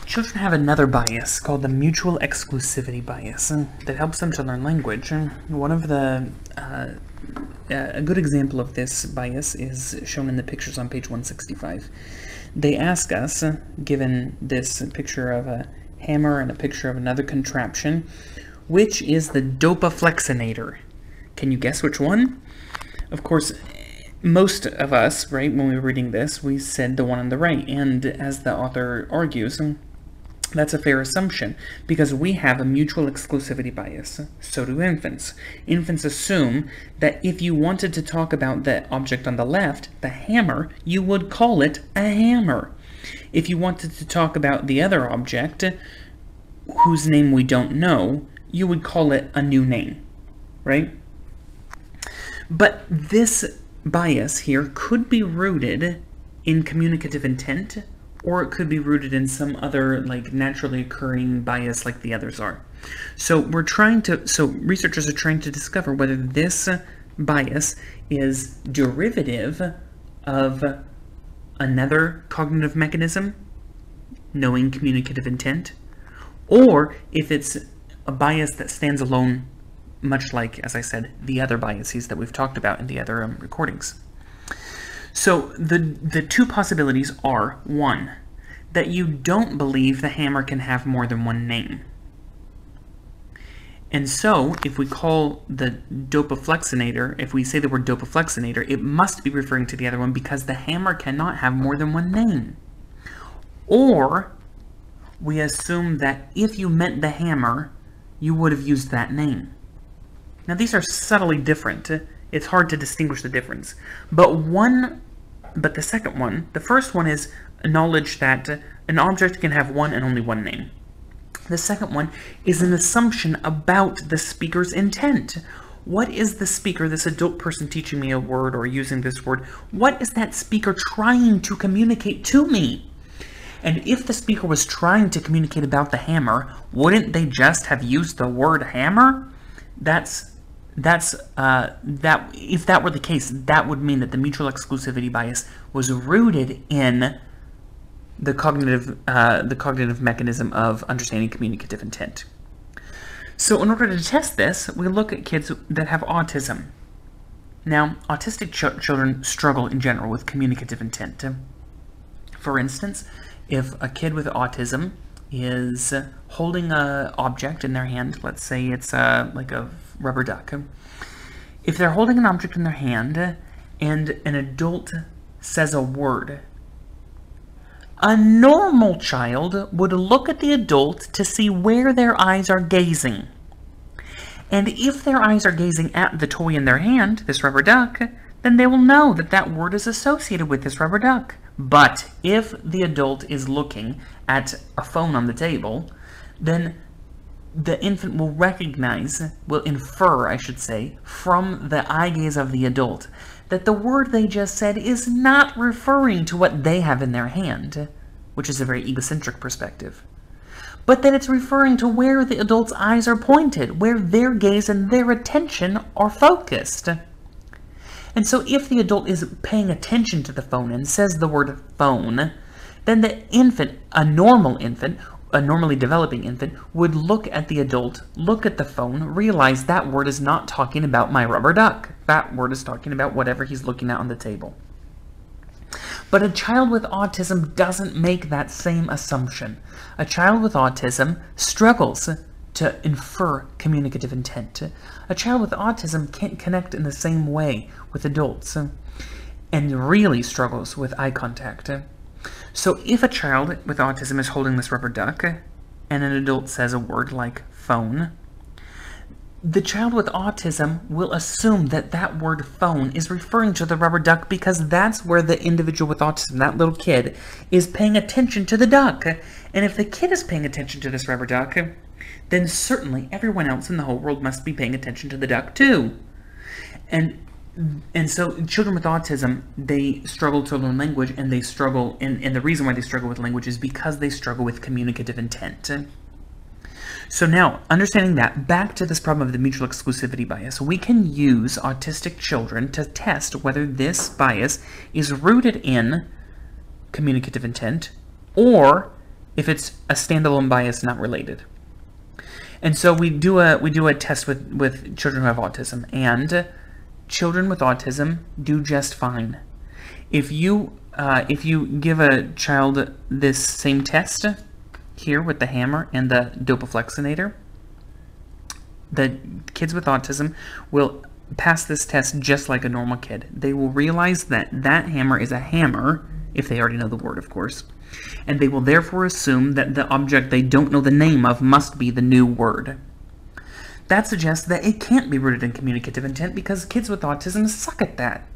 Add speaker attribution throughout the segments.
Speaker 1: Children have another bias called the mutual exclusivity bias that helps them to learn language. One of the a good example of this bias is shown in the pictures on page 165. They ask us, given this picture of a hammer and a picture of another contraption, which is the dopaflexinator? Can you guess which one? Of course, most of us, right, when we were reading this, we said the one on the right, and as the author argues, that's a fair assumption, because we have a mutual exclusivity bias. So do infants. Infants assume that if you wanted to talk about the object on the left, the hammer, you would call it a hammer. If you wanted to talk about the other object, whose name we don't know, you would call it a new name, right? But this bias here could be rooted in communicative intent, or it could be rooted in some other, like, naturally occurring bias like the others are. So researchers are trying to discover whether this bias is derivative of another cognitive mechanism, knowing communicative intent, or if it's a bias that stands alone, much like, as I said, the other biases that we've talked about in the other recordings. So the two possibilities are, one, that you don't believe the hammer can have more than one name. And so, if we call the dopaflexinator, if we say the word dopaflexinator, it must be referring to the other one because the hammer cannot have more than one name. Or, we assume that if you meant the hammer, you would have used that name. Now, these are subtly different. It's hard to distinguish the difference. But the second one, the first one is knowledge that an object can have one and only one name. The second one is an assumption about the speaker's intent. What is the speaker, this adult person teaching me a word or using this word, what is that speaker trying to communicate to me? And if the speaker was trying to communicate about the hammer, wouldn't they just have used the word hammer? If that were the case, that would mean that the mutual exclusivity bias was rooted in the cognitive mechanism of understanding communicative intent. So in order to test this, we look at kids that have autism. Now, autistic children struggle in general with communicative intent. For instance, if a kid with autism is holding an object in their hand, let's say it's like a rubber duck. If they're holding an object in their hand and an adult says a word, a normal child would look at the adult to see where their eyes are gazing. And if their eyes are gazing at the toy in their hand, this rubber duck, then they will know that that word is associated with this rubber duck. But if the adult is looking at a phone on the table, then the infant will infer, I should say, from the eye gaze of the adult, that the word they just said is not referring to what they have in their hand, which is a very egocentric perspective, but that it's referring to where the adult's eyes are pointed, where their gaze and their attention are focused. And so if the adult is paying attention to the phone and says the word phone, then the infant, a normally developing infant, would look at the adult, look at the phone, realize that word is not talking about my rubber duck. That word is talking about whatever he's looking at on the table. But a child with autism doesn't make that same assumption. A child with autism struggles to infer communicative intent. A child with autism can't connect in the same way with adults and really struggles with eye contact. So if a child with autism is holding this rubber duck and an adult says a word like phone, the child with autism will assume that that word phone is referring to the rubber duck because that's where the individual with autism, that little kid, is paying attention to the duck. And if the kid is paying attention to this rubber duck, then certainly everyone else in the whole world must be paying attention to the duck too. And so children with autism, they struggle to learn language, and they struggle, and the reason why they struggle with language is because they struggle with communicative intent. So now, understanding that, back to this problem of the mutual exclusivity bias, we can use autistic children to test whether this bias is rooted in communicative intent or if it's a standalone bias not related. And so we do a test with children who have autism, and children with autism do just fine. If you give a child this same test here with the hammer and the dopaflexinator, the kids with autism will pass this test just like a normal kid. They will realize that that hammer is a hammer, if they already know the word, of course, and they will therefore assume that the object they don't know the name of must be the new word. That suggests that it can't be rooted in communicative intent because kids with autism suck at that.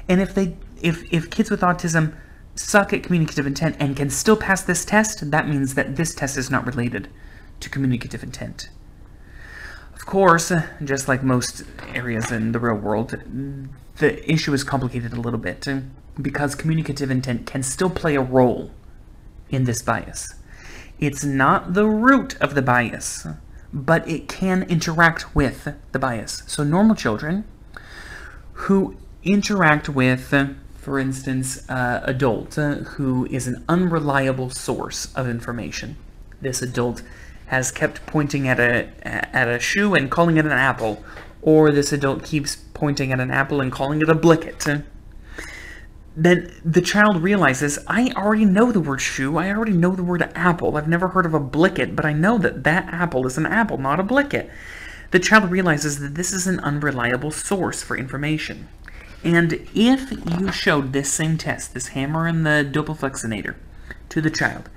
Speaker 1: And if kids with autism suck at communicative intent and can still pass this test, that means that this test is not related to communicative intent. Of course, just like most areas in the real world, the issue is complicated a little bit because communicative intent can still play a role in this bias. It's not the root of the bias, but it can interact with the bias. So normal children who interact with, for instance, adult who is an unreliable source of information. This adult has kept pointing at a shoe and calling it an apple, or this adult keeps pointing at an apple and calling it a blicket. Then the child realizes, I already know the word shoe, I already know the word apple, I've never heard of a blicket, but I know that that apple is an apple, not a blicket. The child realizes that this is an unreliable source for information. And if you showed this same test, this hammer and the dopaflexinator, to the child,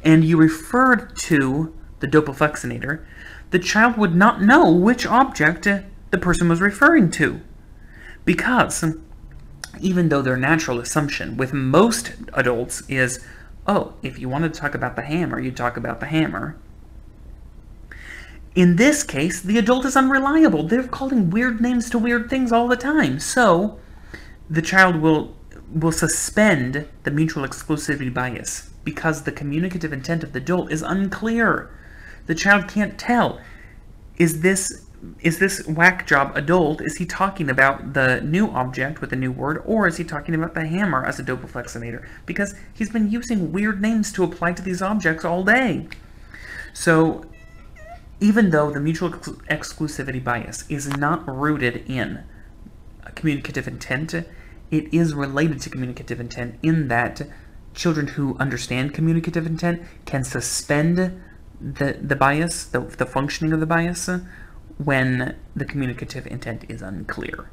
Speaker 1: and you referred to the dopaflexinator, the child would not know which object the person was referring to. Because even though their natural assumption with most adults is, oh, if you wanted to talk about the hammer, you talk about the hammer. In this case, the adult is unreliable. They're calling weird names to weird things all the time. So the child will suspend the mutual exclusivity bias because the communicative intent of the adult is unclear. The child can't tell, is this whack job adult, is he talking about the new object with the new word, or is he talking about the hammer as a dopaflexinator? Because he's been using weird names to apply to these objects all day. So even though the mutual exclusivity bias is not rooted in communicative intent, it is related to communicative intent in that children who understand communicative intent can suspend the bias, the functioning of the bias, when the communicative intent is unclear.